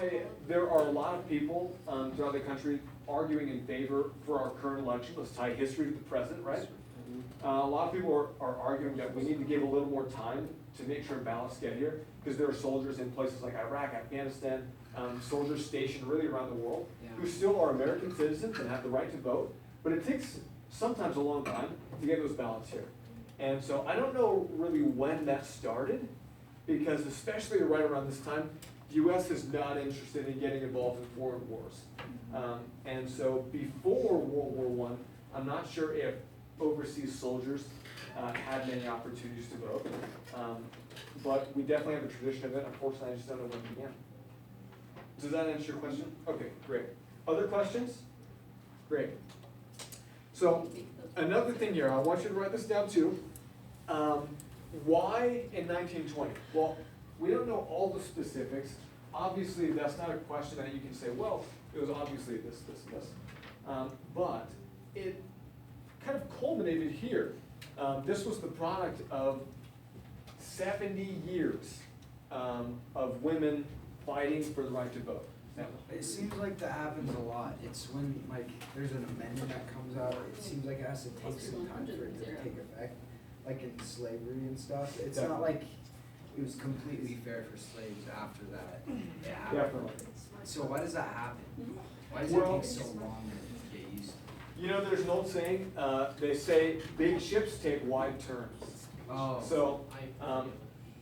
why there are a lot of people throughout the country arguing in favor for our current election. Let's tie history to the present, right? A lot of people are arguing that we need to give a little more time to make sure ballots get here, because there are soldiers in places like Iraq, Afghanistan, soldiers stationed really around the world, who still are American citizens and have the right to vote, but it takes sometimes a long time to get those ballots here. And so I don't know really when that started, because especially right around this time, the US is not interested in getting involved in foreign wars. And so before World War I, I'm not sure if overseas soldiers had many opportunities to vote. But we definitely have a tradition of it. Unfortunately, I just don't know when it began. Does that answer your question? Okay, great. Other questions? Great. So another thing here, I want you to write this down too. Why in 1920? Well, we don't know all the specifics. Obviously, that's not a question that you can say, well, it was obviously this, and this. But it kind of culminated here. This was the product of 70 years of women fighting for the right to vote. It seems like that happens a lot. It's when like there's an amendment that comes out, it seems like it has to take some time for it to take effect. Like in slavery and stuff. It's not like it was completely fair for slaves after that. It happened. Definitely. So why does that happen? Why does it take so long to get used to? You know, there's an old saying, they say big ships take wide turns. Oh. So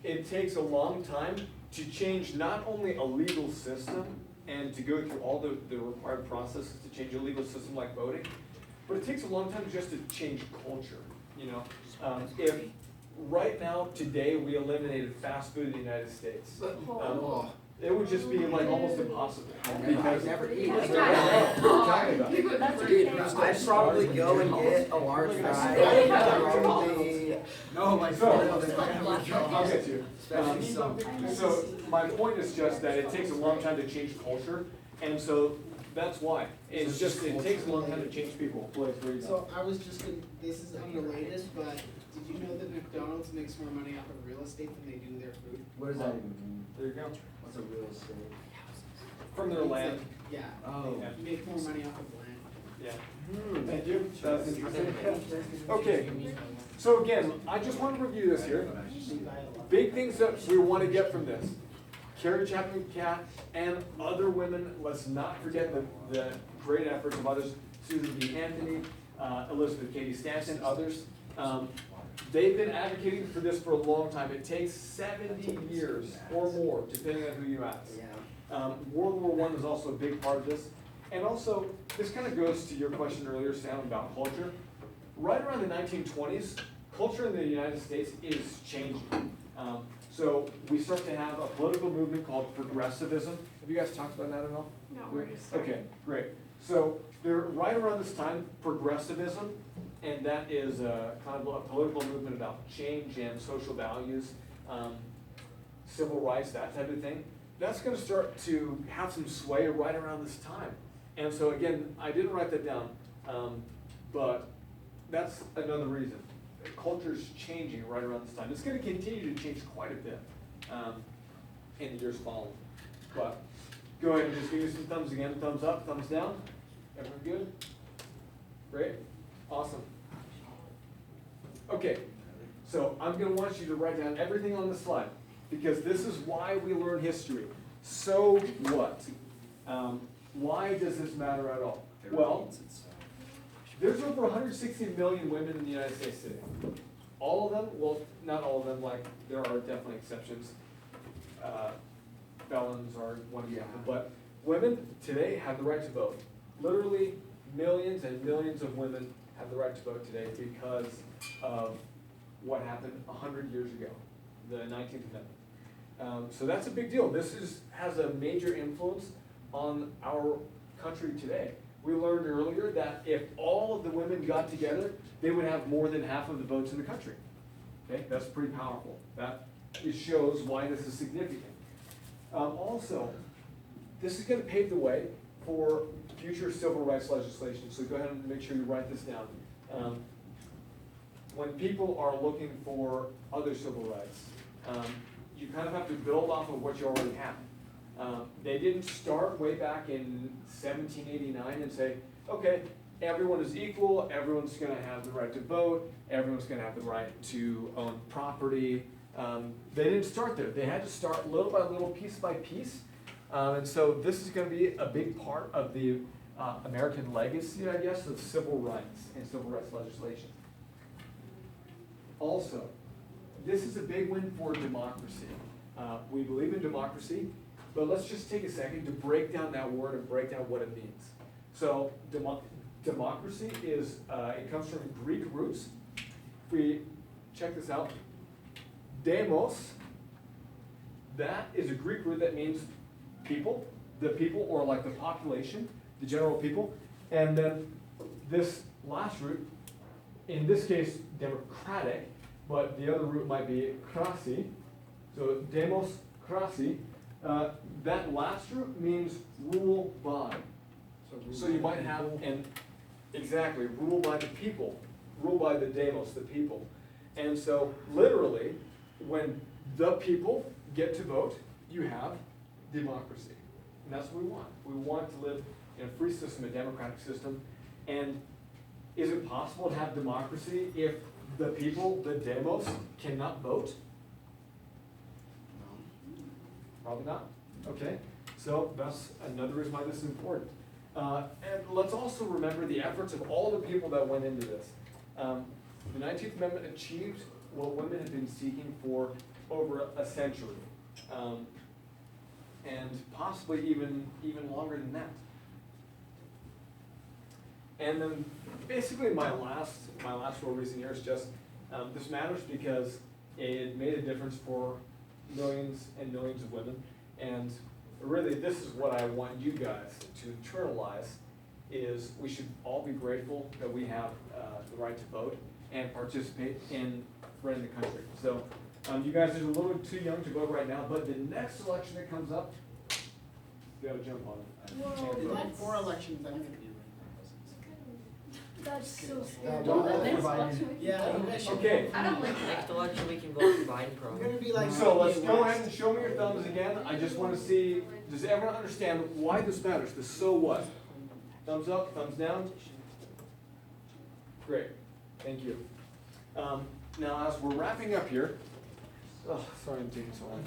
it takes a long time to change not only a legal system and to go through all the required processes to change a legal system like voting, but it takes a long time just to change culture, you know. If right now, today, we eliminated fast food in the United States, it would just be like almost impossible. Because never eat. I'd probably go and get a large fry. No, my I'll get you. So my point is just that it takes a long time to change culture, and so that's why. It's just, it takes a long time to change people. So I was just gonna, this is unrelated, but did you know that McDonald's makes more money off of real estate than they do their food? What does that even mean? There you go. What's a real estate? From their land. Yeah. Oh. They make more money off of land. Yeah. Thank you. That's interesting. Okay. So again, I just want to review this here. Big things that we want to get from this. Carrie Chapman Catt and other women, let's not forget the great efforts of others, Susan B. Anthony, Elizabeth Cady Stanton, others. They've been advocating for this for a long time. It takes 70 years or more, depending on who you ask. World War I is also a big part of this. And also, this kind of goes to your question earlier, Sam, about culture. Right around the 1920s, culture in the United States is changing. So we start to have a political movement called progressivism. Have you guys talked about that at all? No. Okay, great. So they're right around this time, progressivism, and that is kind of a political movement about change and social values, civil rights, that type of thing. That's going to start to have some sway right around this time. And so again, I didn't write that down, but that's another reason. Culture's changing right around this time. It's going to continue to change quite a bit in the years following. But go ahead and just give me some thumbs again. Thumbs up, thumbs down. Everyone good? Great. Awesome. Okay, so I'm going to want you to write down everything on the slide, because this is why we learn history. So what? Why does this matter at all? Well, there's over 160 million women in the United States today. All of them, well, not all of them, like there are definitely exceptions. Felons are one example, but women today have the right to vote. Literally millions and millions of women have the right to vote today because of what happened 100 years ago, the 19th Amendment. So that's a big deal. This has a major influence on our country today. We learned earlier that if all of the women got together, they would have more than half of the votes in the country. Okay, that's pretty powerful. That it shows why this is significant. Also, this is going to pave the way for future civil rights legislation. So go ahead and make sure you write this down. When people are looking for other civil rights, you kind of have to build off of what you already have. They didn't start way back in 1789 and say, okay, everyone is equal, everyone's gonna have the right to vote, everyone's gonna have the right to own property. They didn't start there. They had to start little by little, piece by piece. And so this is gonna be a big part of the American legacy, I guess, of civil rights and civil rights legislation. Also, this is a big win for democracy. We believe in democracy, but let's just take a second to break down that word and break down what it means. So, democracy is, it comes from Greek roots. If we check this out, demos, that is a Greek root that means people, the people, or like the population, the general people. And then this last root, in this case, democratic, but the other root might be krasi. So demos, krasi. That last root means rule by. So you might have, and exactly, rule by the people, rule by the demos, the people. And so literally, when the people get to vote, you have democracy. And that's what we want. We want to live in a free system, a democratic system. And is it possible to have democracy if the people, the demos, cannot vote? Probably not. Okay, so that's another reason why this is important. And let's also remember the efforts of all the people that went into this. The 19th Amendment achieved what women had been seeking for over a century, and possibly even longer than that. And then basically my last real reason here is just this matters because it made a difference for millions and millions of women. And really, this is what I want you guys to internalize, is we should all be grateful that we have the right to vote and participate in running the country. So you guys are a little bit too young to vote right now, but the next election that comes up, you gotta jump on it. In like 4 elections, I'm gonna be running That's so Yeah, scary. don't The next provide election any- we Yeah, can you vote. guys should. Okay. I don't like Next that. election, we can vote for Biden I'm program. gonna be like. So let's go Kanye ahead and West. show me your thumbs again. I just want to see, does everyone understand why this matters? The so what? Thumbs up, thumbs down? Great, thank you. Now, as we're wrapping up here, oh, sorry I'm taking so long.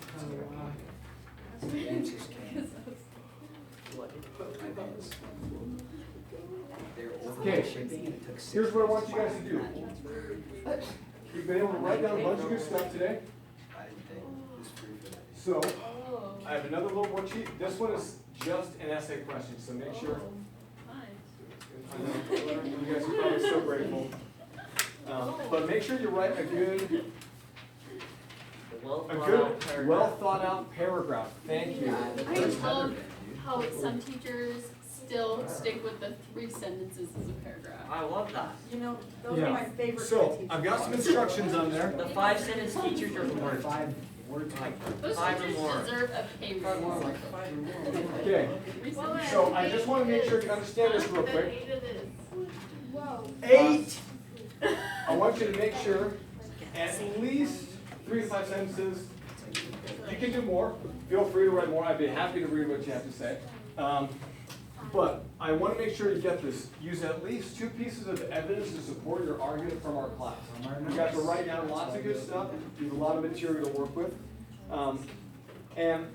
Okay, here's what I want you guys to do. You've been able to write down a bunch of good stuff today. So, I have another little worksheet. This one is just an essay question, so make sure. I know, you guys are probably so grateful. But make sure you write a good, well thought out paragraph. Thank you. I love how some teachers still stick with the 3 sentences as a paragraph. I love that. You know, those Yeah. are my favorite So, teachers. I've got some instructions on there. The 5-sentence teachers are the worst. 5 words like Those 5 or teachers more. deserve a pay raise. Okay, 3 so sentences. I just want to make sure you understand this real quick. Whoa. 8. I want you to make sure at least 3 to 5 sentences. You can do more. Feel free to write more. I'd be happy to read what you have to say. But I want to make sure you get this. Use at least 2 pieces of evidence to support your argument from our class. You got to write down lots of good stuff. You have a lot of material to work with. And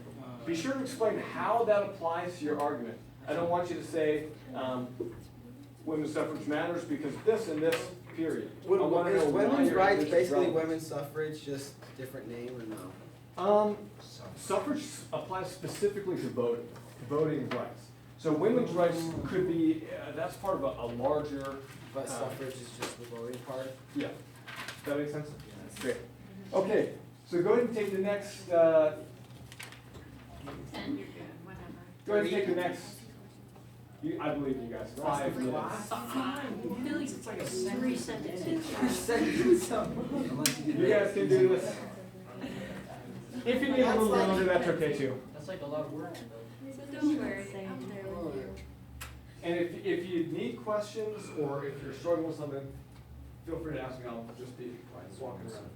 be sure to explain how that applies to your argument. I don't want you to say women's suffrage matters because this and this, period. I wanna know Is why women's your rights English is basically relevant. women's suffrage, just different name or no? Suffrage applies specifically to voting rights. So women's rights could be, that's part of a larger, But suffrage is just the voting part? yeah. Does that make sense? Great. Okay, so go ahead and take the next, go 10. ahead and take the next, I believe you guys, 5 minutes. Billy, It's like a 3 sentences. You guys can do this. If you need a little longer, that's okay too. That's like a lot of work. don't worry, I'm there with you. And if you need questions or if you're struggling with something, feel free to ask me. I'll just be walking around.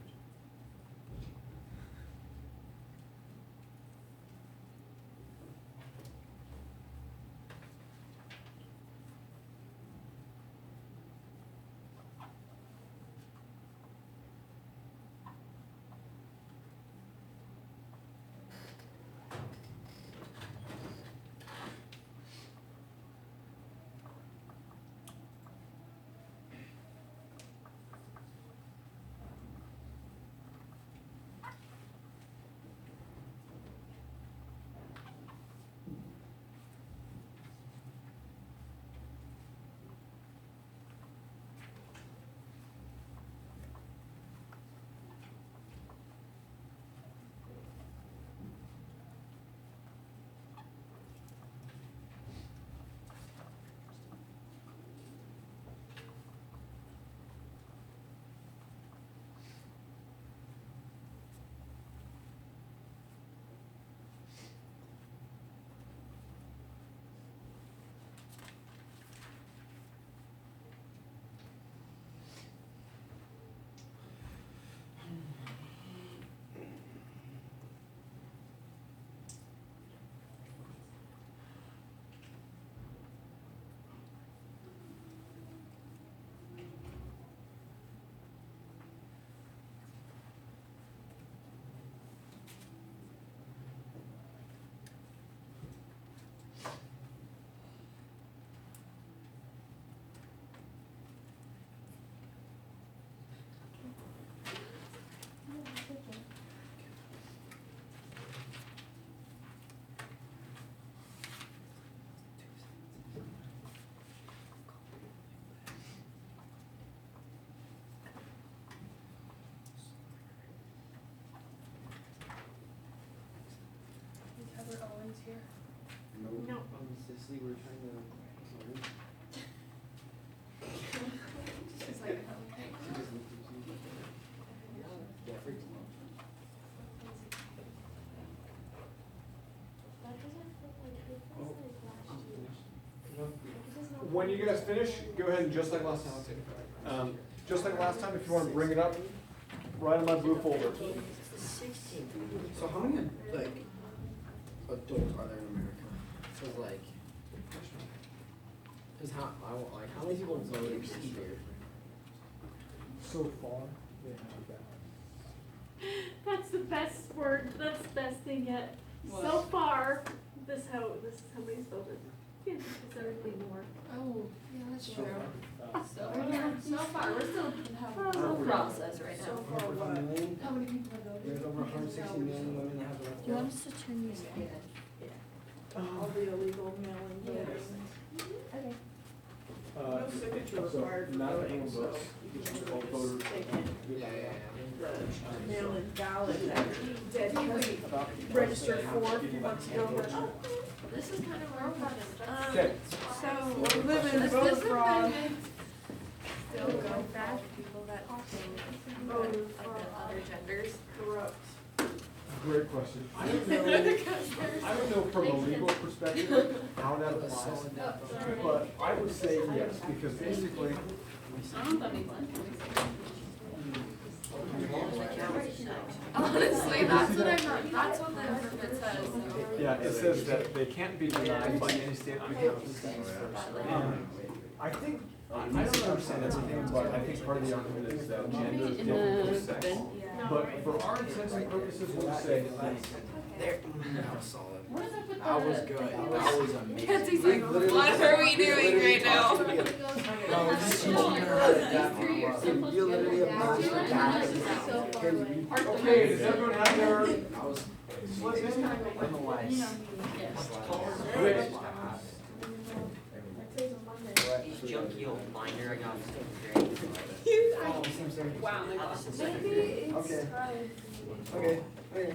Sicily were trying to learn. She's like, okay. She just looked at me. Yeah, freaked me out. When you guys finish, go ahead and just like last time, just like last time, if you wanna bring it up, right in my blue folder. So how many like adults are there in America? Cause like, how many people go to ski here? So far, they have that. That's the best word, that's the best thing yet. So What? far, this is how we spelled it. Yeah, it's everything more. Oh, yeah, that's So true. far. So far, we're still in the process right now. Over 100 million? How many people are voting? There's over 160 million women that have the right to Do you want vote. us to turn these on? All the illegal mail-in voting. Okay. No signature so required for not voting, everyone so votes. you can All vote. voters. They can, Yeah. the mail-in ballot that Dad Kelly registered for a few months ago. This is kind of where we're at. Okay, So, we're living This voter is fraud. Still go back to people that Voter of the fraud. other genders. Corrupt. great question. I don't know from a legal perspective how that applies, but I would say yes, because basically, I don't know if that makes sense. Honestly, that's what I'm not, that's what the interpret says. yeah, it says that they can't be denied by any state on account of sex. I think, I don't understand everything, but I think part of the argument is that gender is different from sex. But for our intents and purposes, we'll say, There, that was solid. What does I put That was the- good. That was amazing. Kenzie's like, what are we doing right now? No, we're just teaching her how to adapt. You literally have mastered that. okay, does everyone have their, That was. Nonetheless. great. Junky old binder I got from grade. Oh, same thing. Wow. Maybe it's. Okay. Okay. Okay.